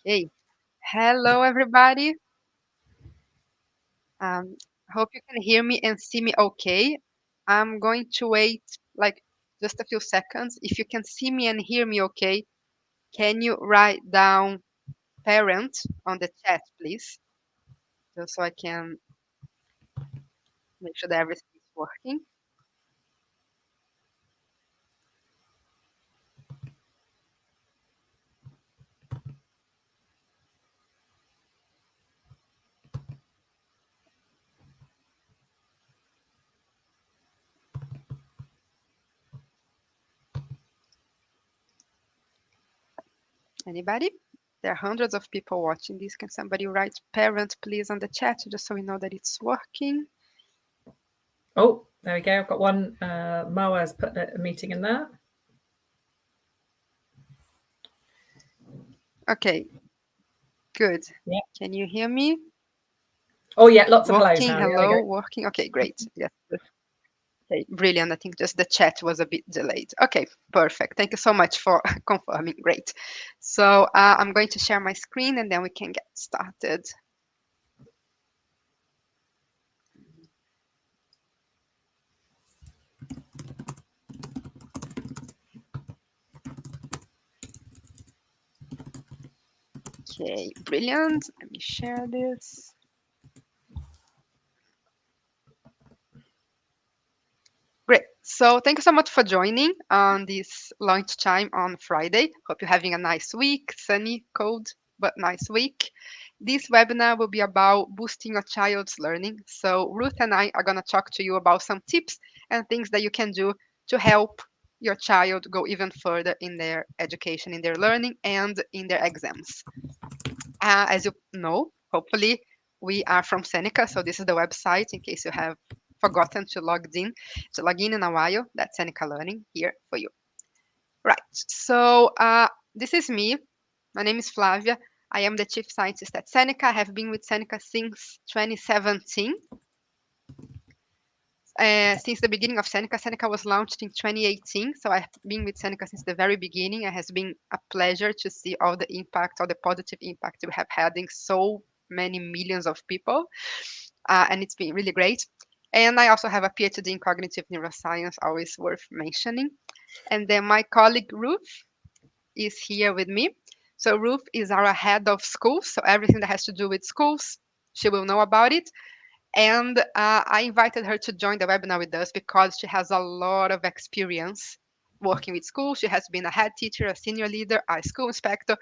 Hey, hello everybody. Um, Hope you can hear me and see me okay. I'm going to wait like just a few seconds. If you can see me and hear me okay, can you write down parent on the chat, please? Just so I can make sure that everything is working. Anybody? There are hundreds of people watching this. Can somebody write parent, please, on the chat just so we know that it's working? Oh, there we go. I've got one. Moa has put a meeting in there. Okay, good. Yeah. Can you hear me? Oh, yeah. Lots of hellos Working, now. There we hello, go. working. Okay, great. Yes. Okay, brilliant. I think just the chat was a bit delayed. Okay, perfect. Thank you so much for confirming. Great. So I'm going to share my screen and then we can get started. Okay, brilliant. Let me share this. Great. So thank you so much for joining on this lunchtime on Friday. Hope you're having a nice week, sunny, cold, but nice week. This webinar will be about boosting your child's learning. So Ruth and I are going to talk to you about some tips and things that you can do to help your child go even further in their education, in their learning, and in their exams. As you know, hopefully, we are from Seneca, so this is the website in case you have forgotten to log in a while. That's Seneca Learning here for you. Right. So this is me. My name is Flavia. I am the chief scientist at Seneca. I have been with Seneca since 2017. Since the beginning of Seneca. Seneca was launched in 2018, so I've been with Seneca since the very beginning. It has been a pleasure to see all the impact, all the positive impact we have had in so many millions of people, and it's been really great. And I also have a PhD in cognitive neuroscience, always worth mentioning. And then my colleague Ruth is here with me. So Ruth is our head of schools, so everything that has to do with schools, she will know about it. And I invited her to join the webinar with us because she has a lot of experience working with schools. She has been a head teacher, a senior leader, a school inspector,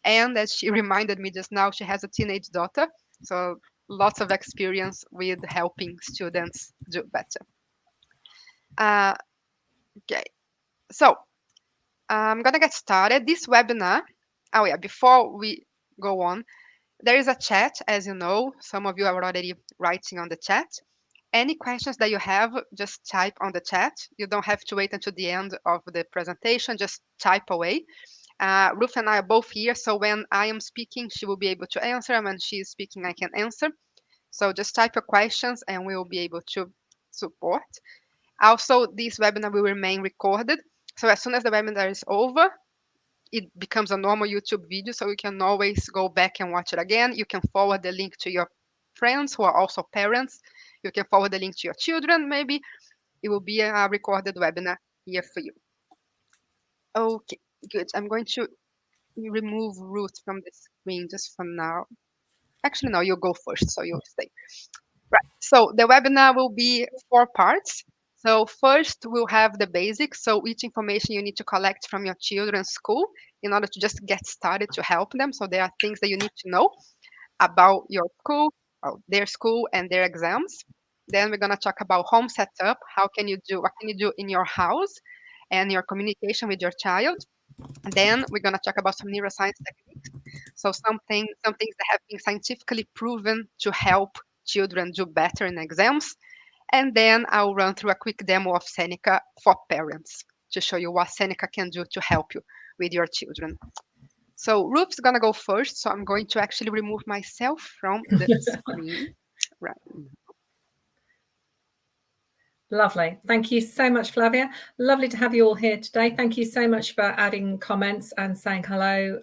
and as she reminded me just now, she has a teenage daughter. So lots of experience with helping students do better. Uh, okay, so I'm gonna get started. This webinar, oh yeah, before we go on, there is a chat, as you know. Some of you are already writing on the chat. Any questions that you have, just type on the chat. You don't have to wait until the end of the presentation, just type away. Ruth and I are both here, so when I am speaking, she will be able to answer, and when she is speaking, I can answer. So just type your questions and we will be able to support. Also, this webinar will remain recorded. So as soon as the webinar is over, it becomes a normal YouTube video, so you can always go back and watch it again. You can forward the link to your friends who are also parents. You can forward the link to your children, maybe. It will be a recorded webinar here for you. Okay, good. I'm going to remove Ruth from the screen just for now. Actually, no, you go first, so you'll stay. Right. So the webinar will be 4 parts. So first we'll have the basics. So which information you need to collect from your children's school in order to just get started to help them. So there are things that you need to know about your school, their school and their exams. Then we're gonna talk about home setup. What can you do in your house and your communication with your child. And then we're gonna talk about some neuroscience techniques. So some things that have been scientifically proven to help children do better in exams. And then I'll run through a quick demo of Seneca for parents to show you what Seneca can do to help you with your children. So Ruth's gonna go first. So I'm going to actually remove myself from the screen. Right. Lovely. Thank you so much, Flavia. Lovely to have you all here today. Thank you so much for adding comments and saying hello.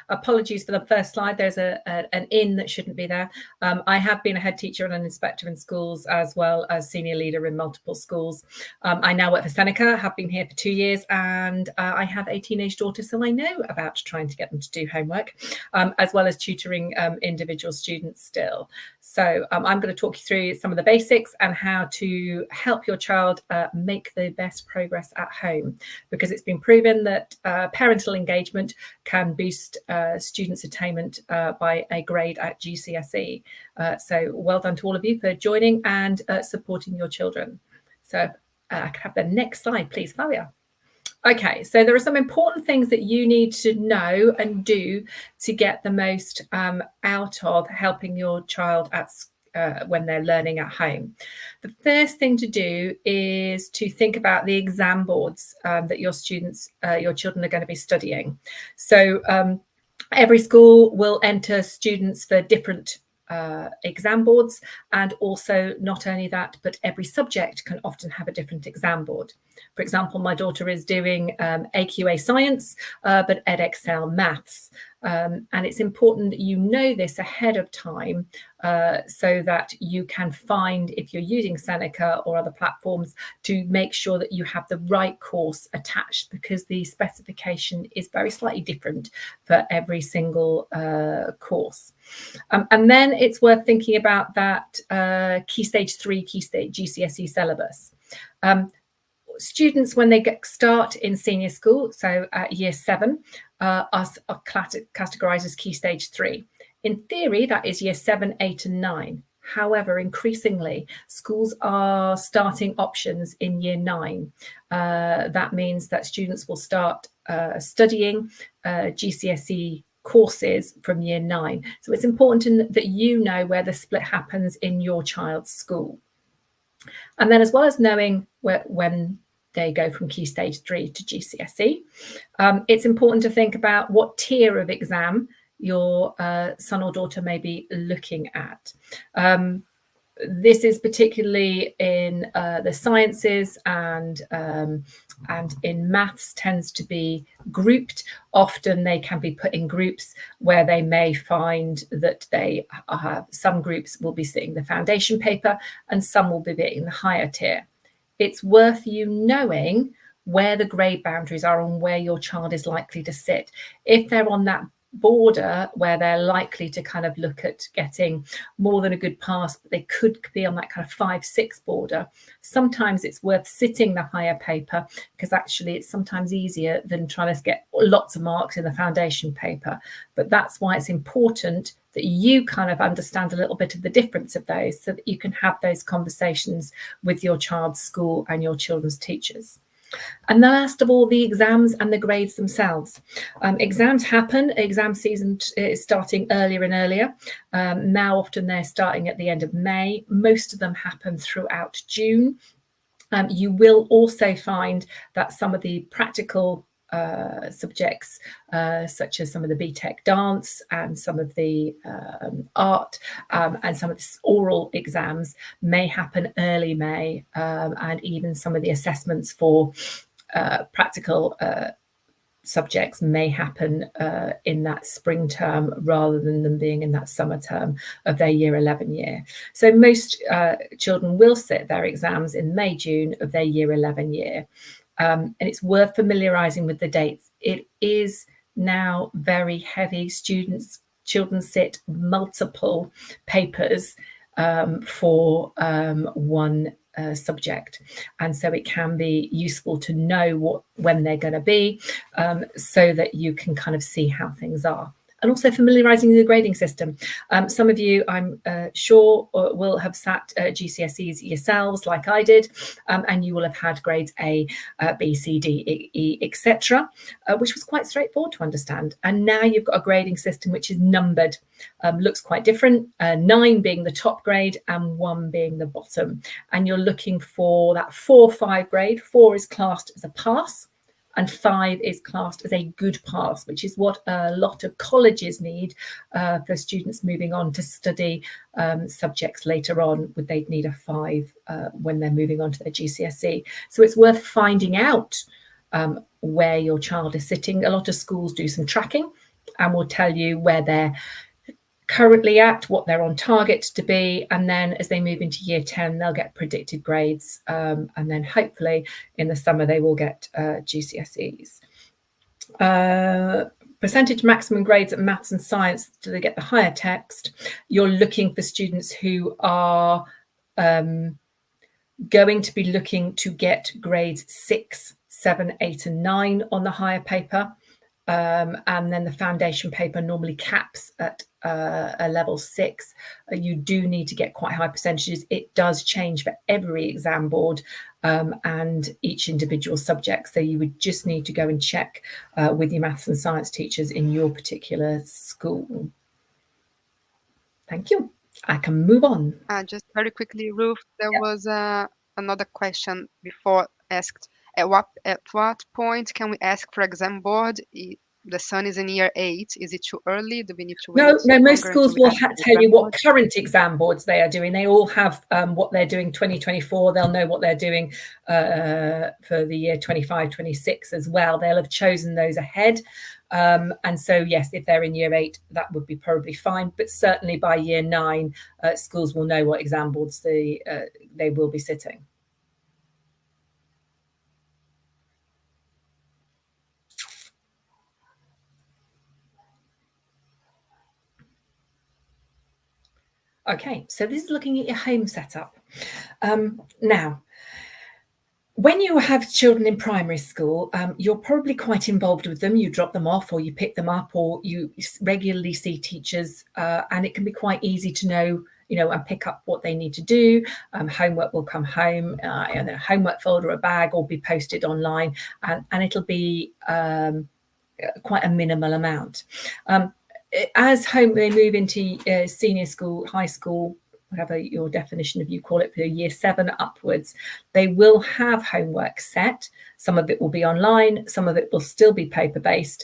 Apologies for the first slide. There's an in that shouldn't be there. I have been a head teacher and an inspector in schools, as well as senior leader in multiple schools. I now work for Seneca, have been here for 2 years, and I have a teenage daughter, so I know about trying to get them to do homework, as well as tutoring individual students still. So I'm going to talk you through some of the basics and how to help your child make the best progress at home, because it's been proven that parental engagement can boost students' attainment by a grade at GCSE. So well done to all of you for joining and supporting your children. So I can have the next slide, please, Flavia. Okay, so there are some important things that you need to know and do to get the most out of helping your child at when they're learning at home. The first thing to do is to think about the exam boards that your children are going to be studying. So every school will enter students for different exam boards, and also not only that, but every subject can often have a different exam board. For example, my daughter is doing AQA Science, but Edexcel Maths. And it's important that you know this ahead of time so that you can find, if you're using Seneca or other platforms, to make sure that you have the right course attached, because the specification is very slightly different for every single course. And then it's worth thinking about that Key Stage 3, Key Stage GCSE syllabus. Students, when they start in senior school, so at year 7, are categorised as Key Stage 3. In theory, that is year 7, 8 and 9. However, increasingly, schools are starting options in year 9. That means that students will start studying GCSE courses from year 9. So it's important that you know where the split happens in your child's school. And then, as well as knowing when they go from Key Stage 3 to GCSE, it's important to think about what tier of exam your son or daughter may be looking at. This is particularly in the sciences, and in maths tends to be grouped. Often they can be put in groups where they may find that they have, some groups will be sitting the foundation paper and some will be in the higher tier. It's worth you knowing where the grade boundaries are and where your child is likely to sit. If they're on that border where they're likely to kind of look at getting more than a good pass, but they could be on that kind of 5-6 border, sometimes it's worth sitting the higher paper, because actually it's sometimes easier than trying to get lots of marks in the foundation paper. But that's why it's important that you kind of understand a little bit of the difference of those, so that you can have those conversations with your child's school and your children's teachers. And the last of all, the exams and the grades themselves. Exams happen. Exam season is starting earlier and earlier. Now often they're starting at the end of May. Most of them happen throughout June. You will also find that some of the practical subjects, such as some of the BTEC dance and some of the art and some of the oral exams, may happen early May, and even some of the assessments for practical subjects may happen in that spring term rather than them being in that summer term of their year 11 year. So most children will sit their exams in May, June of their year 11 year. And it's worth familiarising with the dates. It is now very heavy. Children sit multiple papers for one subject, and so it can be useful to know when they're going to be, so that you can kind of see how things are. And also familiarising the grading system. Some of you, I'm sure, will have sat GCSEs yourselves, like I did, and you will have had grades A, B, C, D, E, etc., which was quite straightforward to understand. And now you've got a grading system which is numbered, looks quite different, 9 being the top grade and 1 being the bottom. And you're looking for that 4-5 grade. 4 is classed as a pass, and 5 is classed as a good pass, which is what a lot of colleges need for students moving on to study subjects later on. They'd need a 5 when they're moving on to their GCSE. So it's worth finding out where your child is sitting. A lot of schools do some tracking and will tell you where they're currently at, what they're on target to be, and then as they move into year 10 they'll get predicted grades, and then hopefully in the summer they will get GCSEs. Percentage maximum grades at maths and science, do they get the higher text? You're looking for students who are going to be looking to get grades 6, 7, 8 and 9 on the higher paper. And then the foundation paper normally caps at a level 6. You do need to get quite high percentages. It does change for every exam board and each individual subject. So you would just need to go and check with your maths and science teachers in your particular school. Thank you. I can move on. Just very quickly, Ruth, there was another question before asked. At what point can we ask for exam board? The son is in year 8. Is it too early? Do we need to wait? No, most schools will tell you what current exam boards they are doing. They all have what they're doing 2024. They'll know what they're doing for the year 25, 26 as well. They'll have chosen those ahead. And so, yes, if they're in year 8, that would be probably fine. But certainly by year 9, schools will know what exam boards they will be sitting. Okay, so this is looking at your home setup. Now, when you have children in primary school, you're probably quite involved with them. You drop them off or you pick them up, or you regularly see teachers, and it can be quite easy to know, and pick up what they need to do. Homework will come home, and a homework folder, a bag, or be posted online, and it'll be quite a minimal amount. As they move into senior school, high school, whatever your definition of you call it, for year 7 upwards, they will have homework set. Some of it will be online, some of it will still be paper-based,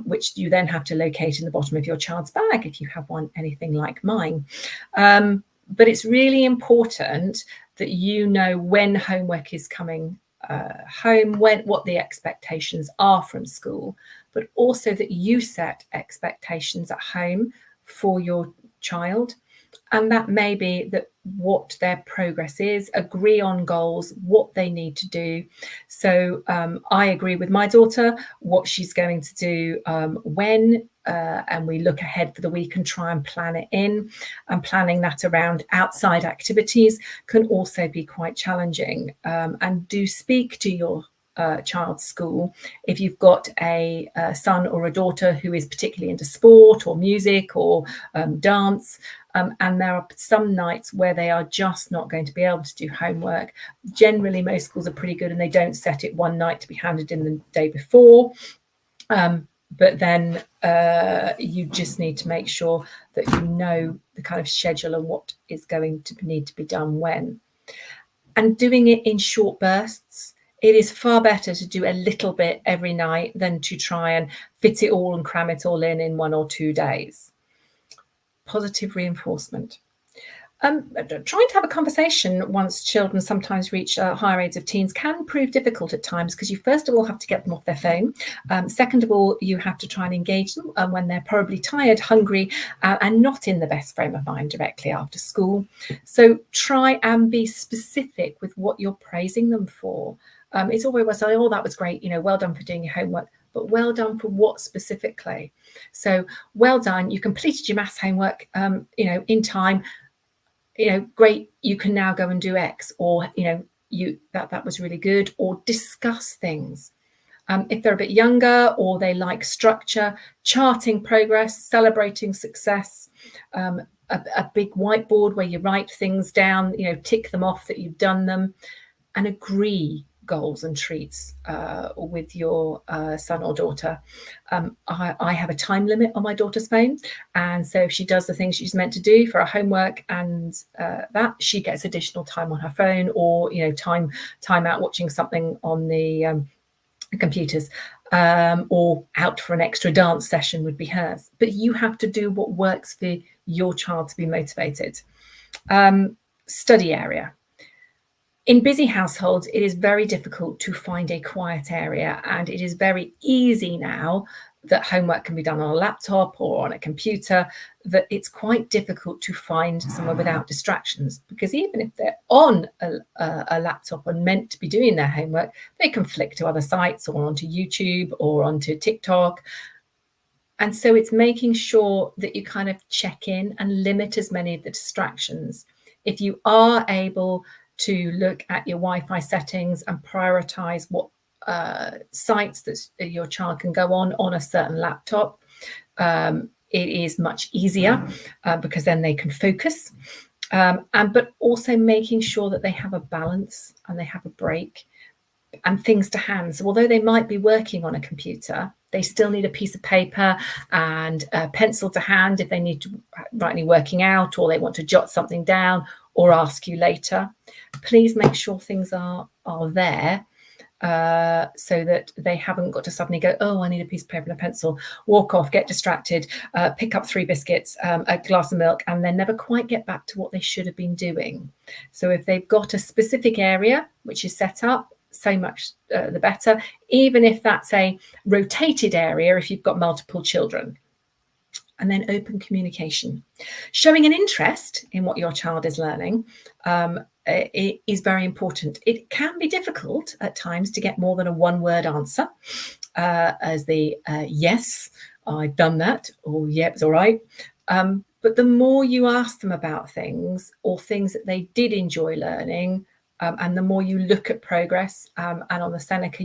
which you then have to locate in the bottom of your child's bag if you have one, anything like mine. But it's really important that you know when homework is coming home, what the expectations are from school, but also that you set expectations at home for your child. And that may be that what their progress is, agree on goals, what they need to do. So I agree with my daughter what she's going to do when, and we look ahead for the week and try and plan it in. And planning that around outside activities can also be quite challenging. And do speak to your child's school if you've got a son or a daughter who is particularly into sport or music or dance, and there are some nights where they are just not going to be able to do homework. Generally, most schools are pretty good and they don't set it one night to be handed in the day before. But then you just need to make sure that you know the kind of schedule and what is going to need to be done when. And doing it in short bursts. It is far better to do a little bit every night than to try and fit it all and cram it all in 1 or 2 days. Positive reinforcement. Trying to have a conversation once children sometimes reach higher age of teens can prove difficult at times, because you first of all have to get them off their phone. Second of all, you have to try and engage them when they're probably tired, hungry, and not in the best frame of mind directly after school. So try and be specific with what you're praising them for. It's always well say, oh, that was great, well done for doing your homework, but well done for what specifically? So well done, you completed your maths homework, in time. Great, you can now go and do X, or that was really good. Or discuss things. If they're a bit younger or they like structure, charting progress, celebrating success, a big whiteboard where you write things down, tick them off that you've done them, and agree goals and treats with your son or daughter. I have a time limit on my daughter's phone, and so if she does the things she's meant to do for her homework and that, she gets additional time on her phone, or time out watching something on the computers, or out for an extra dance session would be hers. But you have to do what works for your child to be motivated. Study area. In busy households, it is very difficult to find a quiet area, and it is very easy now that homework can be done on a laptop or on a computer, that it's quite difficult to find somewhere without distractions, because even if they're on a laptop and meant to be doing their homework, they can flick to other sites or onto YouTube or onto TikTok. And so it's making sure that you kind of check in and limit as many of the distractions. If you are able to look at your Wi-Fi settings and prioritize what sites that your child can go on a certain laptop, it is much easier because then they can focus. But also making sure that they have a balance and they have a break and things to hand. So although they might be working on a computer, they still need a piece of paper and a pencil to hand if they need to write any working out, or they want to jot something down or ask you later. Please make sure things are there, so that they haven't got to suddenly go, oh, I need a piece of paper and a pencil, walk off, get distracted, pick up 3 biscuits, a glass of milk, and then never quite get back to what they should have been doing. So if they've got a specific area which is set up, so much the better, even if that's a rotated area if you've got multiple children. And then open communication. Showing an interest in what your child is learning it is very important. It can be difficult at times to get more than a one-word answer, as the yes, I've done that, or yeah, it's all right. But the more you ask them about things or things that they did enjoy learning, and the more you look at progress, and on the Seneca,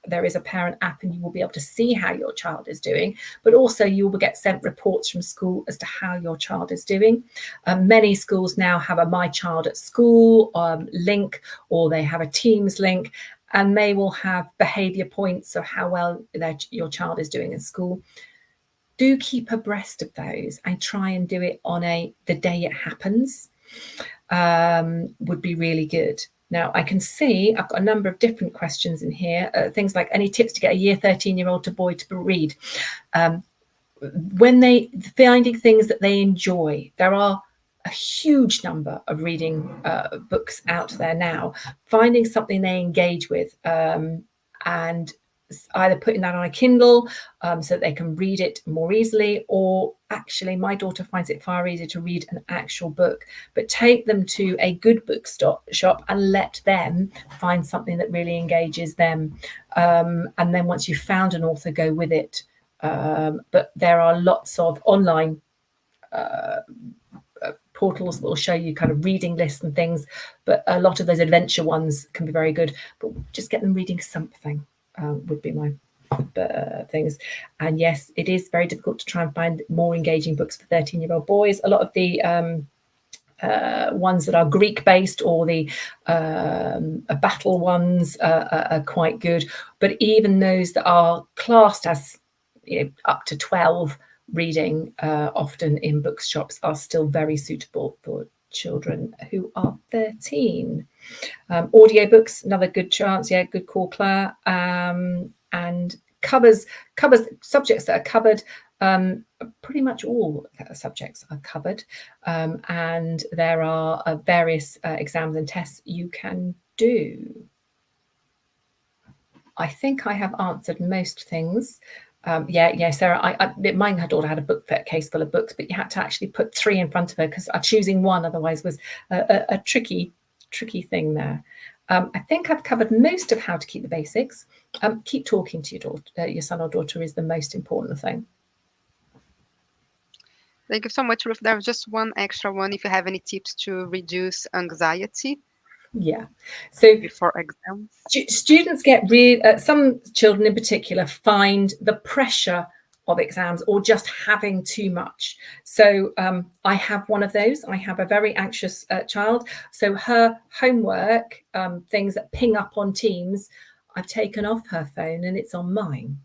there is a parent app and you will be able to see how your child is doing, but also you will get sent reports from school as to how your child is doing. Many schools now have a My Child at School link, or they have a Teams link, and they will have behaviour points of how well your child is doing in school. Do keep abreast of those and try and do it on the day it happens. Would be really good. Now I can see I've got a number of different questions in here, things like any tips to get a year 13-year-old boy to read. When they finding things that they enjoy, there are a huge number of reading books out there now. Finding something they engage with, and either putting that on a Kindle so that they can read it more easily, or actually my daughter finds it far easier to read an actual book. But take them to a good book shop and let them find something that really engages them. And then once you've found an author, go with it. But there are lots of online portals that will show you kind of reading lists and things, but a lot of those adventure ones can be very good. But just get them reading something. Would be my things. And yes, it is very difficult to try and find more engaging books for 13-year-old boys. A lot of the ones that are Greek based or the battle ones are quite good, but even those that are classed as up to 12 reading often in bookshops are still very suitable for children who are 13. Audiobooks, another good chance. Yeah, good call, Claire. And covers subjects that are covered. Pretty much all subjects are covered, and there are various exams and tests you can do. I think I have answered most things. Yeah, Sarah, my daughter had a book case full of books, but you had to actually put 3 in front of her because choosing one otherwise was a tricky thing there. I think I've covered most of how to keep the basics. Keep talking to your daughter, your son or daughter is the most important thing. Thank you so much, Ruth. There was just one extra one. If you have any tips to reduce anxiety. Yeah. So before exams, students get some children in particular find the pressure of exams or just having too much. So I have one of those. I have a very anxious child. So her homework, things that ping up on Teams, I've taken off her phone and it's on mine.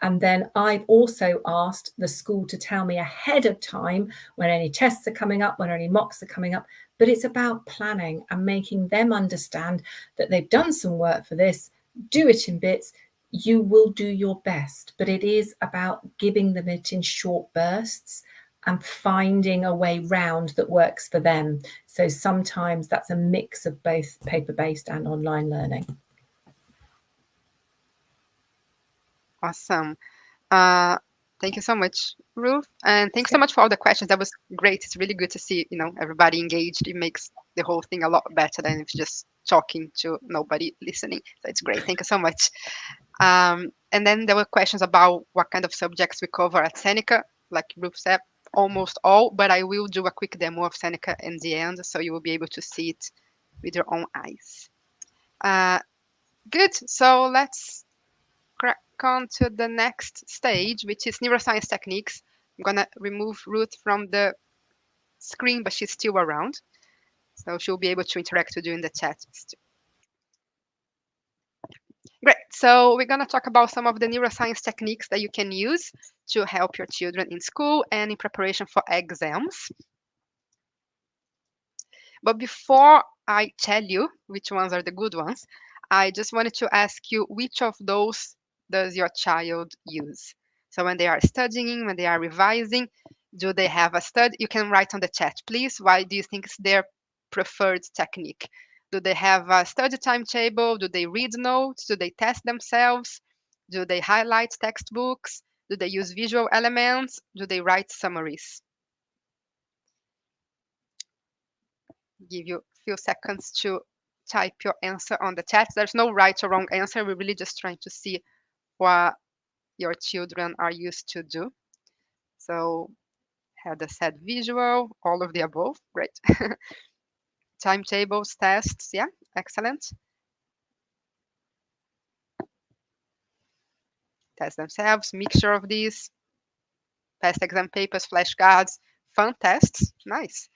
And then I've also asked the school to tell me ahead of time when any tests are coming up, when any mocks are coming up. But it's about planning and making them understand that they've done some work for this, do it in bits, you will do your best, but it is about giving them it in short bursts and finding a way round that works for them. So sometimes that's a mix of both paper-based and online learning. Awesome. Thank you so much, Ruth, and thanks so much for all the questions. That was great. It's really good to see, everybody engaged. It makes the whole thing a lot better than if just talking to nobody listening. So it's great. Thank you so much. And then there were questions about what kind of subjects we cover at Seneca. Like Ruth said, almost all, but I will do a quick demo of Seneca in the end, so you will be able to see it with your own eyes. Good. So let's crack on to the next stage, which is neuroscience techniques. I'm gonna remove Ruth from the screen, but she's still around, so she'll be able to interact with you in the chat. Great. So we're gonna talk about some of the neuroscience techniques that you can use to help your children in school and in preparation for exams. But before I tell you which ones are the good ones, I just wanted to ask you, which of those does your child use? So when they are studying, when they are revising, do they have a study? You can write on the chat, please. Why do you think it's their preferred technique? Do they have a study timetable? Do they read notes? Do they test themselves? Do they highlight textbooks? Do they use visual elements? Do they write summaries? Give you a few seconds to type your answer on the chat. There's no right or wrong answer. We're really just trying to see what your children are used to do. So Heather said visual, all of the above. Great. Timetables, tests. Yeah, excellent. Test themselves, mixture of these. Past exam papers, flashcards, fun tests. Nice.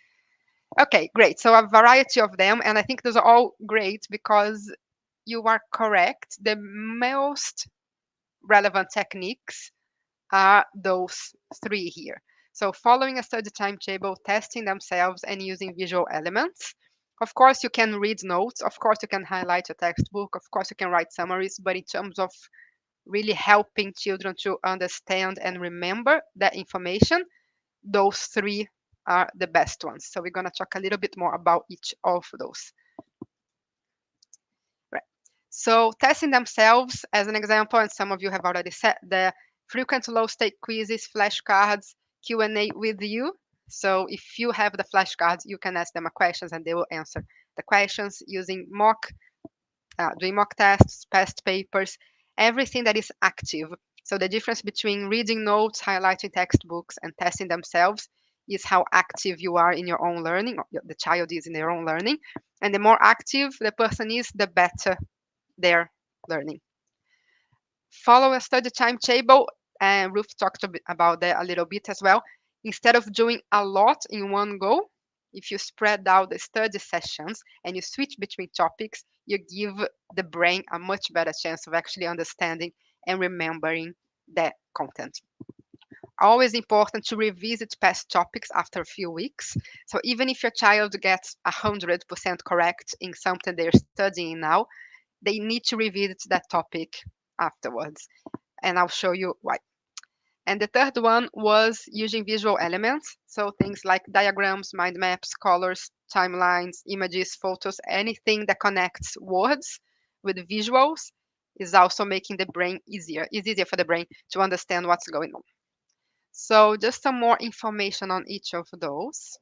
Okay, great. So a variety of them. And I think those are all great because you are correct. The most relevant techniques are those three here. So following a study timetable, testing themselves, and using visual elements. Of course, you can read notes. Of course, you can highlight a textbook. Of course, you can write summaries. But in terms of really helping children to understand and remember that information, those three are the best ones. So we're going to talk a little bit more about each of those. Right. So testing themselves, as an example, and some of you have already said, the frequent low-stake quizzes, flashcards, Q&A with you. So if you have the flashcards, you can ask them a questions and they will answer the questions using doing mock tests, past papers, everything that is active. So the difference between reading notes, highlighting textbooks, and testing themselves is how active you are in your own learning, or the child is in their own learning. And the more active the person is, the better their learning. Follow a study timetable, and Ruth talked about that a little bit as well. Instead of doing a lot in one go, if you spread out the study sessions and you switch between topics, you give the brain a much better chance of actually understanding and remembering the content. Always important to revisit past topics after a few weeks. So even if your child gets 100% correct in something they're studying now, they need to revisit that topic afterwards. And I'll show you why. And the third one was using visual elements. So things like diagrams, mind maps, colors, timelines, images, photos, anything that connects words with visuals is also making the brain easier. It's easier for the brain to understand what's going on. So just some more information on each of those.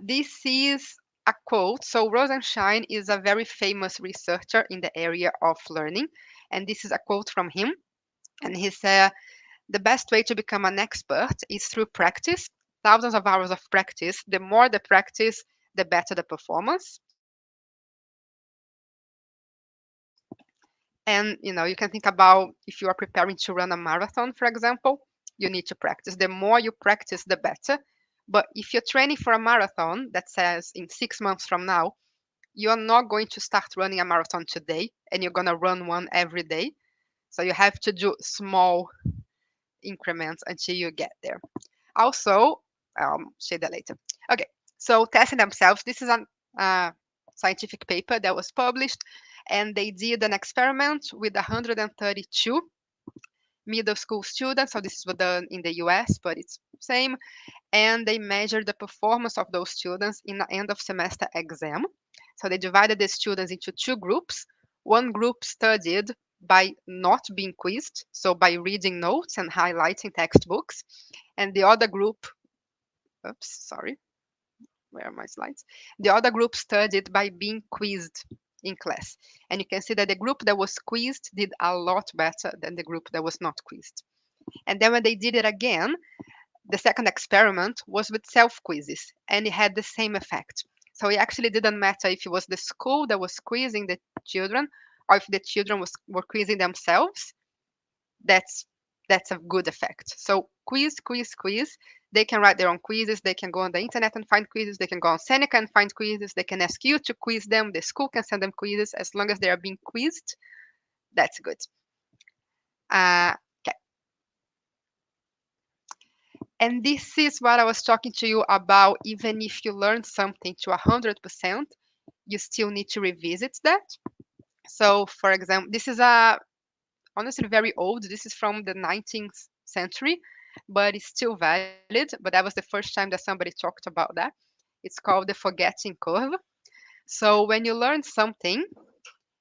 This is a quote. So Rosenshine is a very famous researcher in the area of learning. And this is a quote from him. And he said, the best way to become an expert is through practice, thousands of hours of practice. The more the practice, the better the performance. And you can think about if you are preparing to run a marathon, for example, you need to practice. The more you practice, the better. But if you're training for a marathon that says in 6 months from now, you're not going to start running a marathon today and you're going to run one every day. So you have to do small increments until you get there. Also, share that later. Okay, so testing themselves. This is scientific paper that was published, and they did an experiment with 132 middle school students. So this was done in the US, but it's same. And they measured the performance of those students in the end of semester exam. So they divided the students into two groups. One group studied by not being quizzed, so by reading notes and highlighting textbooks. And the other group, oops, sorry, where are my slides? The other group studied by being quizzed in class. And you can see that the group that was quizzed did a lot better than the group that was not quizzed. And then when they did it again, the second experiment was with self quizzes, and it had the same effect. So it actually didn't matter if it was the school that was quizzing the children or if the children were quizzing themselves. That's that's a good effect. So quiz, quiz, quiz. They can write their own quizzes. They can go on the internet and find quizzes. They can go on Seneca and find quizzes. They can ask you to quiz them. The school can send them quizzes. As long as they are being quizzed, that's good. Okay. And this is what I was talking to you about. Even if you learn something to 100%, you still need to revisit that. So, for example, this is honestly very old. This is from the 19th century, but it's still valid. But that was the first time that somebody talked about that. It's called the forgetting curve. So, when you learn something,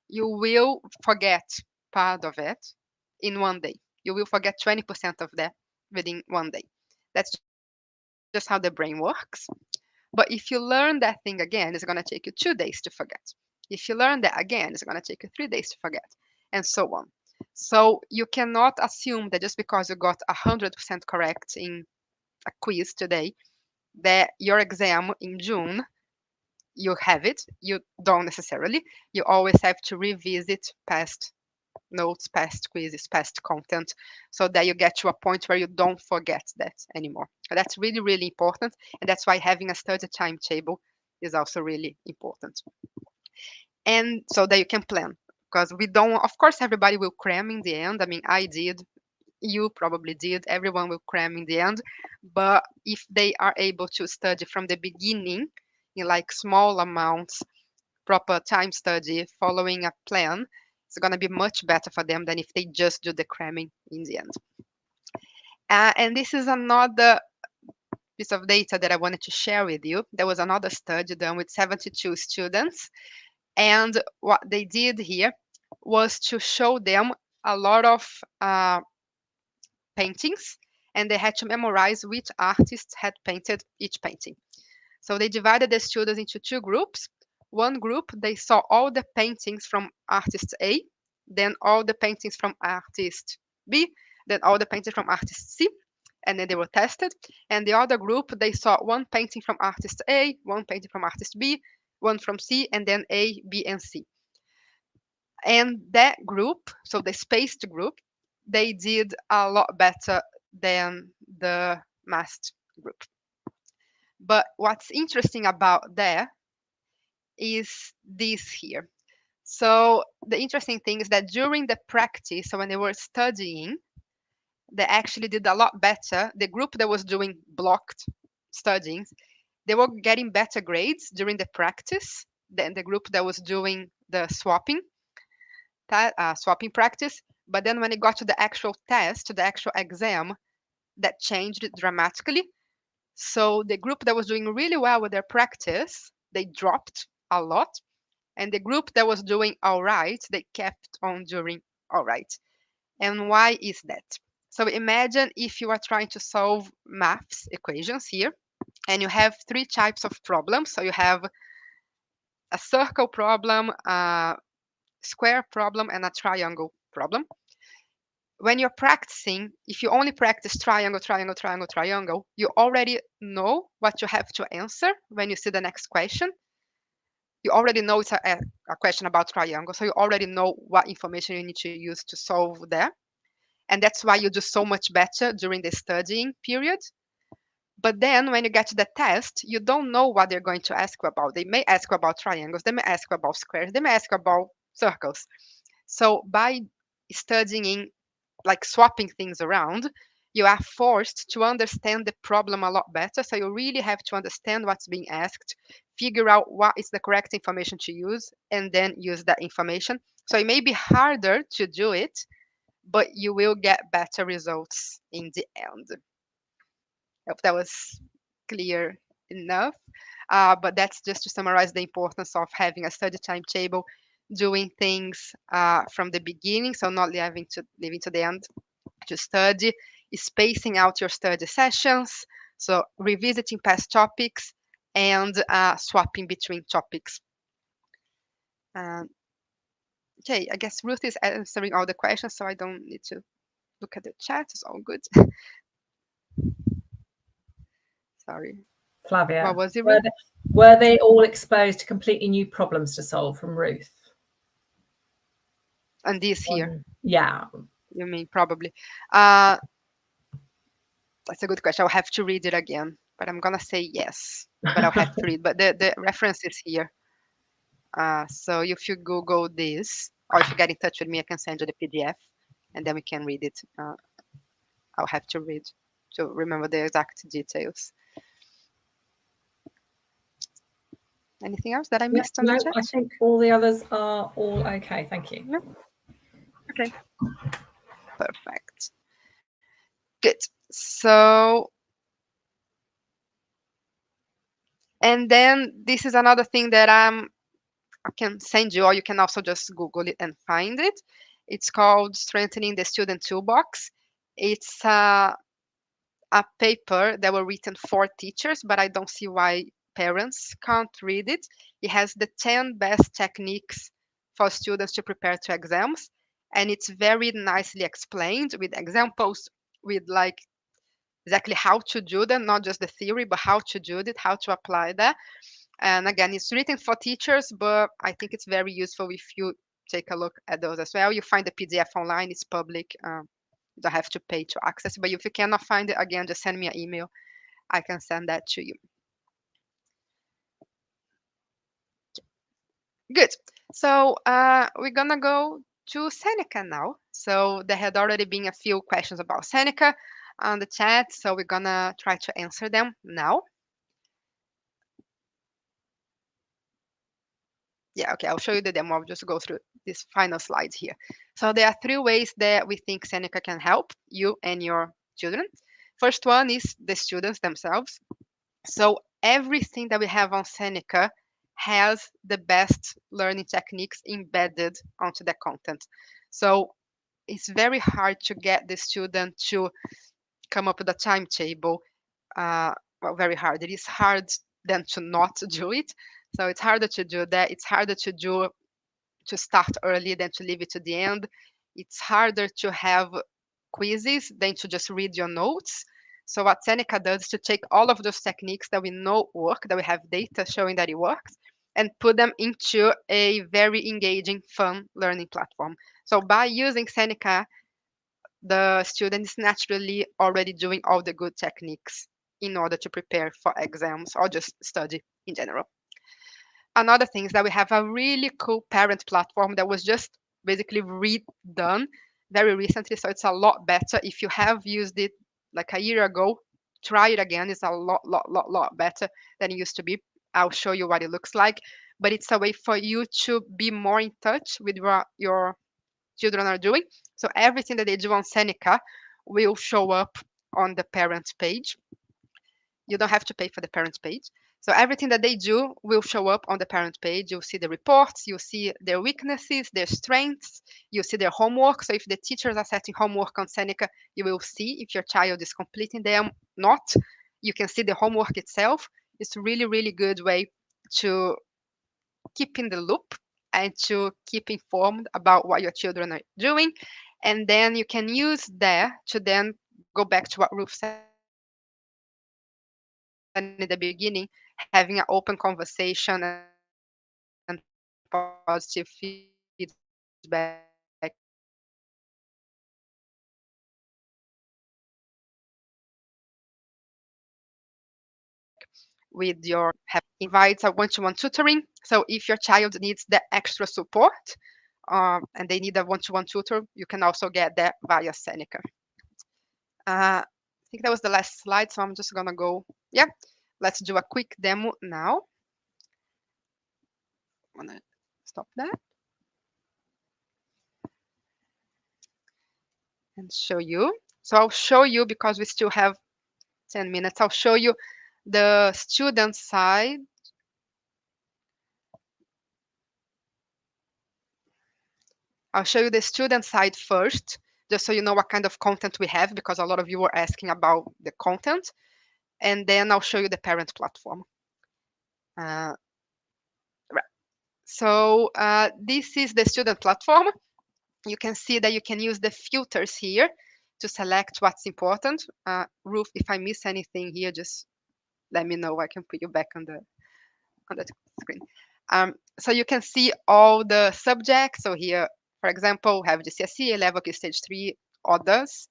you will forget part of it in one day. You will forget 20% of that within one day. That's just how the brain works. But if you learn that thing again, it's going to take you 2 days to forget. If you learn that again, it's going to take you 3 days to forget, and so on. So you cannot assume that just because you got 100% correct in a quiz today, that your exam in June, you have it. You don't necessarily. You always have to revisit past notes, past quizzes, past content, so that you get to a point where you don't forget that anymore. That's really, really important. And that's why having a study timetable is also really important. And so that you can plan. Because we don't, of course, everybody will cram in the end. I mean, I did, you probably did, everyone will cram in the end. But if they are able to study from the beginning in like small amounts, proper time study, following a plan, it's going to be much better for them than if they just do the cramming in the end. And this is another piece of data that I wanted to share with you. There was another study done with 72 students. And what they did here was to show them a lot of paintings, and they had to memorize which artists had painted each painting. So they divided the students into two groups. One group, they saw all the paintings from artist A, then all the paintings from artist B, then all the paintings from artist C, and then they were tested. And the other group, they saw one painting from artist A, one painting from artist B, one from C, and then A, B, and C. And that group, so the spaced group, they did a lot better than the masked group. But what's interesting about that is this here. So the interesting thing is that during the practice, so when they were studying, they actually did a lot better. The group that was doing blocked studying, they were getting better grades during the practice than the group that was doing the swapping practice. But then when it got to the actual test, to the actual exam, that changed dramatically. So the group that was doing really well with their practice, they dropped a lot. And the group that was doing all right, they kept on doing all right. And why is that? So imagine if you are trying to solve maths equations here, and you have three types of problems. So you have a circle problem, a square problem, and a triangle problem. When you're practicing, if you only practice triangle, triangle, triangle, triangle, you already know what you have to answer when you see the next question. You already know it's a question about triangle, so you already know what information you need to use to solve that. And that's why you do so much better during the studying period. But then when you get to the test, you don't know what they're going to ask you about. They may ask you about triangles, they may ask you about squares, they may ask you about circles. So by studying, like swapping things around, you are forced to understand the problem a lot better. So you really have to understand what's being asked, figure out what is the correct information to use, and then use that information. So it may be harder to do it, but you will get better results in the end. I hope that was clear enough. But that's just to summarize the importance of having a study timetable, doing things from the beginning, so not leaving to the end to study, spacing out your study sessions, so revisiting past topics, and swapping between topics. Um, okay, I guess Ruth is answering all the questions, so I don't need to look at the chat. It's all good. Sorry. What Flavia, was it, Ruth? were they all exposed to completely new problems to solve from Ruth? And this here, Yeah. you mean probably. That's a good question. I'll have to read it again, but I'm gonna say yes. But I'll have to read. But the reference is here. So if you Google this, or if you get in touch with me, I can send you the PDF, and then we can read it. I'll have to read to remember the exact details. Anything else that I missed on the No, chat? I think all the others are all okay. Thank you. No? Okay. Perfect. Good. So, and then this is another thing that I can send you, or you can also just Google it and find it. It's called Strengthening the Student Toolbox. It's a paper that were written for teachers, but I don't see why parents can't read it. It has the 10 best techniques for students to prepare to exams, and it's very nicely explained with examples, with like exactly how to do them, not just the theory, but how to do it, how to apply that. And again, it's written for teachers, but I think it's very useful if you take a look at those as well. You find the PDF online, it's public. You don't have to pay to access. But if you cannot find it, again, just send me an email. I can send that to you. Good. So we're gonna go to Seneca now. So there had already been a few questions about Seneca on the chat, so we're gonna try to answer them now. Yeah, okay, I'll show you the demo. I'll just go through this final slides here. So there are three ways that we think Seneca can help you and your children. First one is the students themselves. So everything that we have on Seneca has the best learning techniques embedded onto the content. So it's very hard to get the student to come up with a timetable. Well, very hard. It is hard then to not do it. So it's harder to do that. It's harder to start early than to leave it to the end. It's harder to have quizzes than to just read your notes. So what Seneca does is to take all of those techniques that we know work, that we have data showing that it works, and put them into a very engaging, fun learning platform. So by using Seneca, the student is naturally already doing all the good techniques in order to prepare for exams or just study in general. Another thing is that we have a really cool parent platform that was just basically redone very recently. So it's a lot better. If you have used it like a year ago, try it again. It's a lot better than it used to be. I'll show you what it looks like. But it's a way for you to be more in touch with what your children are doing. So everything that they do on Seneca will show up on the parent page. You don't have to pay for the parent page. So everything that they do will show up on the parent page. You'll see the reports, you'll see their weaknesses, their strengths, you'll see their homework. So if the teachers are setting homework on Seneca, you will see if your child is completing them, not. You can see the homework itself. It's really good way to keep in the loop and to keep informed about what your children are doing. And then you can use that to then go back to what Ruth said in the beginning, having an open conversation and positive feedback with your invites a one-to-one tutoring. So if your child needs the extra support and they need a one-to-one tutor, you can also get that via Seneca. I think that was the last slide, so I'm just gonna go. Yeah, let's do a quick demo now. I'm gonna stop that and show you. So I'll show you, because we still have 10 minutes. I'll show you the student side. I'll show you the student side first, just so you know what kind of content we have, because a lot of you were asking about the content. And then I'll show you the parent platform. Uh, right. So this is the student platform. You can see that you can use the filters here to select what's important. Ruth, if I miss anything here, just let me know. I can put you back on the screen. So you can see all the subjects. So here, for example, we have GCSE, A-level, stage 3, others.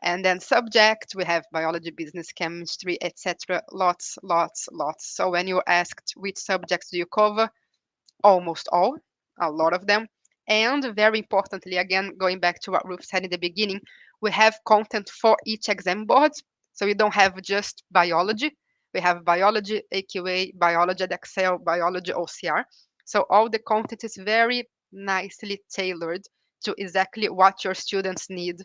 And then subject, we have biology, business, chemistry, etc. Lots, lots, lots. So when you're asked which subjects do you cover, almost all, a lot of them. And very importantly, again, going back to what Ruth said in the beginning, we have content for each exam board. So we don't have just biology. We have biology, AQA, biology Excel, biology OCR. So all the content is very nicely tailored to exactly what your students need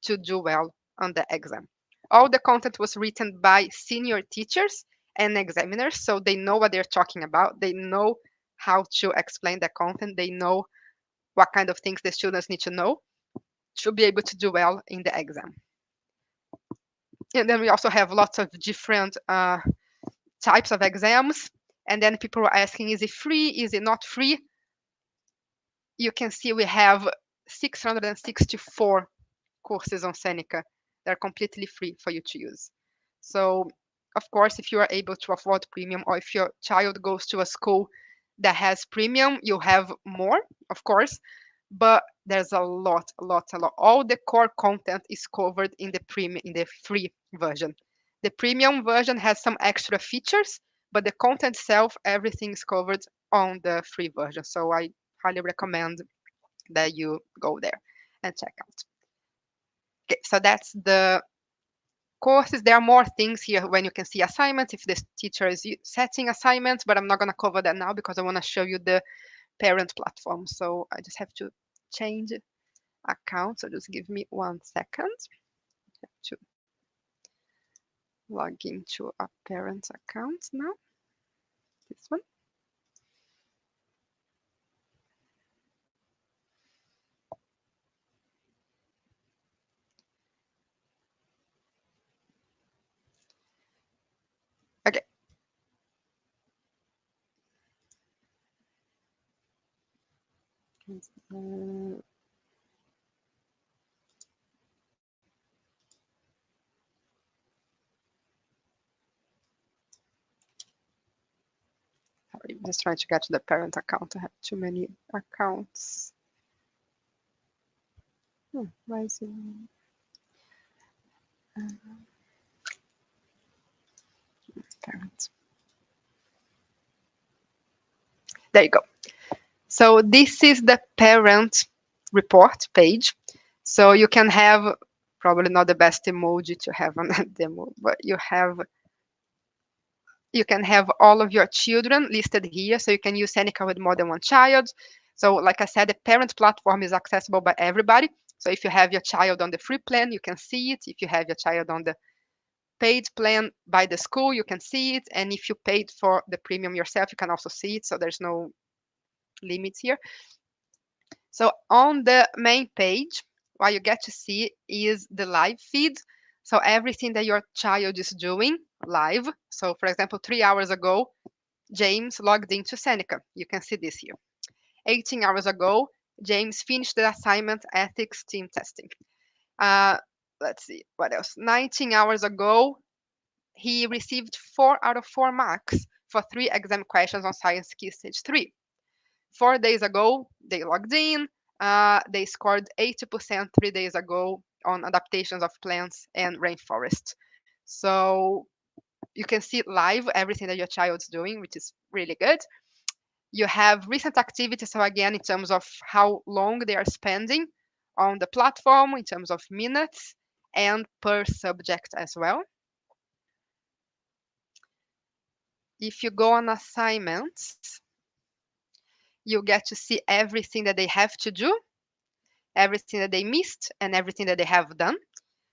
to do well on the exam. All the content was written by senior teachers and examiners, so they know what they're talking about. They know how to explain the content. They know what kind of things the students need to know to be able to do well in the exam. And then we also have lots of different types of exams. And then people are asking, is it free? Is it not free? You can see we have 664 courses on Seneca. They're completely free for you to use. So, of course, if you are able to afford premium, or if your child goes to a school that has premium, you have more, of course, but there's a lot, a lot, a lot. All the core content is covered in the premium, in the free version. The premium version has some extra features, but the content itself, everything is covered on the free version. So I highly recommend that you go there and check out. Okay, so that's the courses. There are more things here when you can see assignments, if the teacher is setting assignments, but I'm not going to cover that now because I want to show you the parent platform. So I just have to change account. So just give me 1 second. I have to log into a parent account now. This one. Okay. Sorry, I'm just trying to get to the parent account. I have too many accounts. Why is it? Parent. There you go. So this is the parent report page. So you can have, probably not the best emoji to have on a demo, but you can have all of your children listed here. So you can use Seneca with more than one child. So like I said, the parent platform is accessible by everybody. So if you have your child on the free plan, you can see it. If you have your child on the paid plan by the school, you can see it. And if you paid for the premium yourself, you can also see it. So there's no limits here. So on the main page, what you get to see is the live feed. So everything that your child is doing live. So for example, 3 hours ago, James logged into Seneca. You can see this here. 18 hours ago, James finished the assignment ethics team testing. Let's see, what else? 19 hours ago, he received 4 out of 4 marks for 3 exam questions on Science Key Stage 3. 4 days ago, they logged in. They scored 80% 3 days ago on adaptations of plants and rainforest. So you can see live everything that your child's doing, which is really good. You have recent activities. So again, in terms of how long they are spending on the platform, in terms of minutes. and per subject as well. If you go on assignments, you get to see everything that they have to do, everything that they missed, and everything that they have done.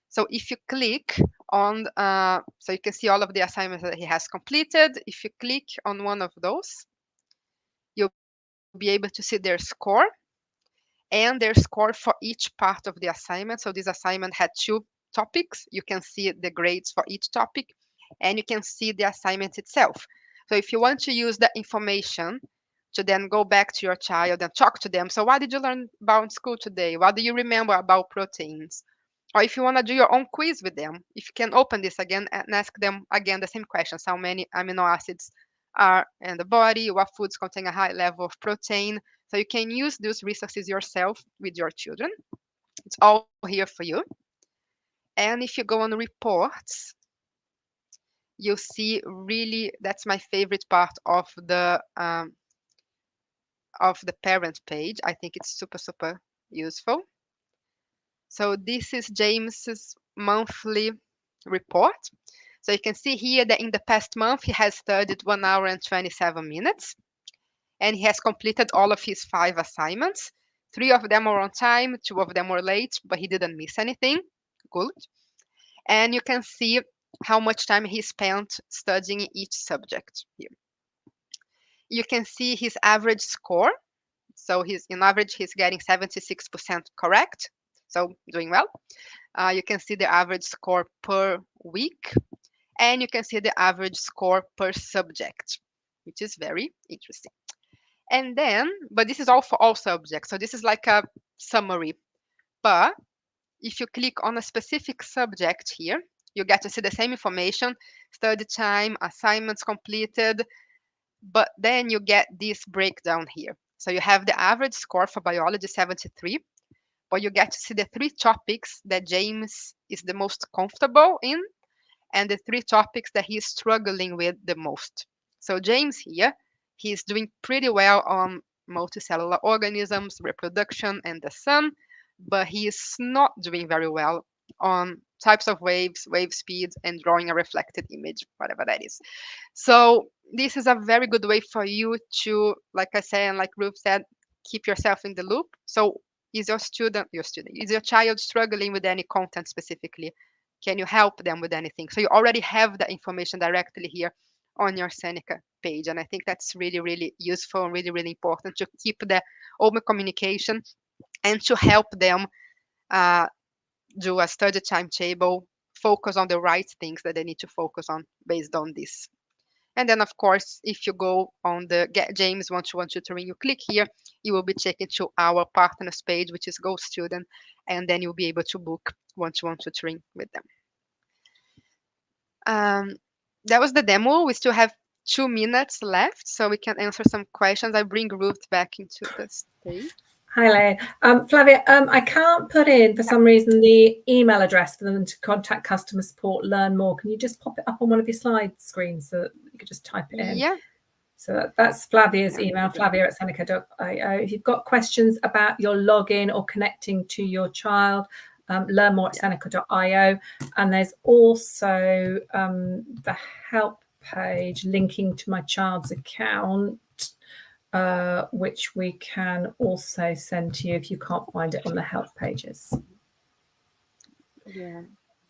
So if you click on, so you can see all of the assignments that he has completed. If you click on one of those, you'll be able to see their score and their score for each part of the assignment. So this assignment had 2 topics. You can see the grades for each topic, and you can see the assignment itself. So if you want to use the information to then go back to your child and talk to them. So what did you learn about school today? What do you remember about proteins? Or if you want to do your own quiz with them, if you can open this again and ask them again the same questions. How many amino acids are in the body? What foods contain a high level of protein? So you can use those resources yourself with your children. It's all here for you. And if you go on reports, you'll see really, that's my favorite part of the parent page. I think it's super, super useful. So this is James's monthly report. So you can see here that in the past month, he has studied 1 hour and 27 minutes. And he has completed all of his 5 assignments. 3 of them were on time, 2 of them were late, but he didn't miss anything. Good. And you can see how much time he spent studying each subject here. You can see his average score. So in average, he's getting 76% correct. So doing well. You can see the average score per week. And you can see the average score per subject, which is very interesting. And then, but this is all for all subjects. So this is like a summary. But if you click on a specific subject here, you get to see the same information, study time, assignments completed, but then you get this breakdown here. So you have the average score for biology, 73, but you get to see the 3 topics that James is the most comfortable in, and the 3 topics that he's struggling with the most. So James here, he's doing pretty well on multicellular organisms, reproduction, and the sun, but he is not doing very well on types of waves, wave speeds, and drawing a reflected image, whatever that is. So this is a very good way for you to, like I said, and like Ruth said, keep yourself in the loop. So is your child struggling with any content specifically? Can you help them with anything? So you already have the information directly here on your Seneca page. And I think that's really, really useful and really, really important to keep the open communication and to help them do a study timetable, focus on the right things that they need to focus on based on this. And then, of course, if you go on the Get James One-to-One Tutoring, you click here, you will be taken to our partners page, which is Go Student, and then you'll be able to book one-to-one tutoring with them. That was the demo. We still have 2 minutes left, so we can answer some questions. I bring Ruth back into the stage. Hi, Leah. Flavia, I can't put in, for some reason, the email address for them to contact customer support, learn more. Can you just pop it up on one of your slide screens so that you could just type it in? Yeah. So that's Flavia's email, flavia@seneca.io. If you've got questions about your login or connecting to your child, learn more at seneca.io. And there's also the help page linking to my child's account, which we can also send to you if you can't find it on the help pages. Yeah.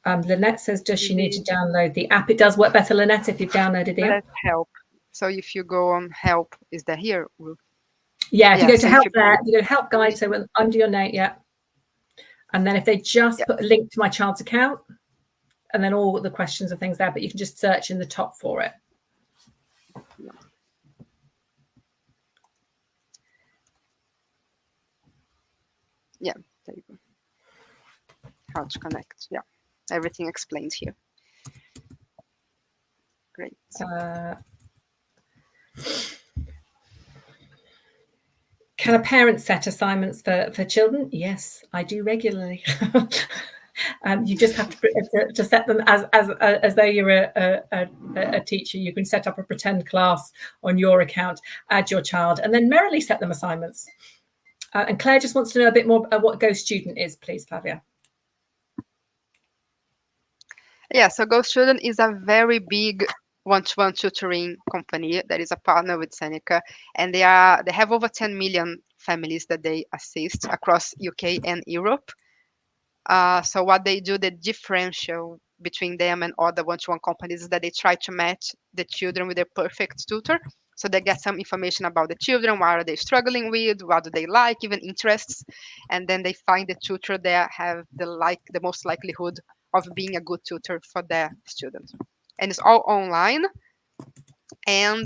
Lynette says, does she need to download the app? It does work better, Lynette, if you've downloaded the app. Help. So if you go on help, is that here? Yeah, if you go to help there, you go to help guide, so under your name, and then if they just put a link to my child's account, and then all the questions and things there, but you can just search in the top for it. Yeah, there you go. How to connect. Yeah, everything explained here. Great. Can a parent set assignments for children? Yes, I do regularly. You just have to set them as though you're a teacher. You can set up a pretend class on your account, add your child, and then merrily set them assignments. And Claire just wants to know a bit more about what Go Student is, please, Flavia. Yeah, so Go Student is a very big one-to-one tutoring company that is a partner with Seneca, and they have over 10 million families that they assist across UK and Europe. So what they do, the differential between them and other one-to-one companies is that they try to match the children with their perfect tutor. So they get some information about the children, what are they struggling with, what do they like, even interests, and then they find the tutor that have the most likelihood of being a good tutor for their students. And it's all online, and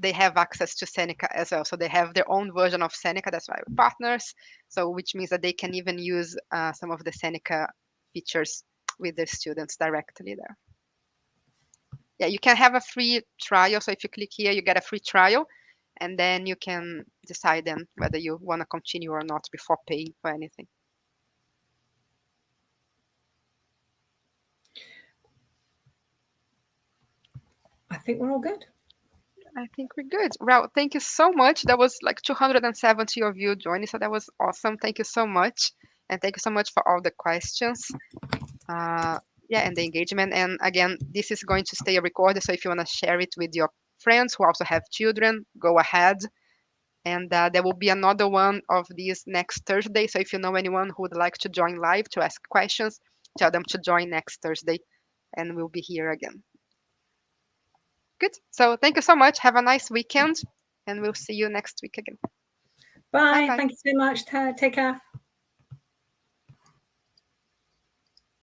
they have access to Seneca as well. So they have their own version of Seneca. That's why we're partners. So which means that they can even use some of the Seneca features with their students directly there. Yeah, you can have a free trial. So if you click here, you get a free trial, and then you can decide then whether you want to continue or not before paying for anything. I think we're all good. I think we're good. Well, thank you so much. That was like 270 of you joining, so that was awesome. Thank you so much. And thank you so much for all the questions. Uh, yeah, and the engagement. And again, this is going to stay recorded. So if you want to share it with your friends who also have children, go ahead. And there will be another one of these next Thursday. So if you know anyone who would like to join live to ask questions, tell them to join next Thursday, and we'll be here again. Good. So thank you so much. Have a nice weekend, and we'll see you next week again. Bye Bye. bye. Thank you so much. Take care.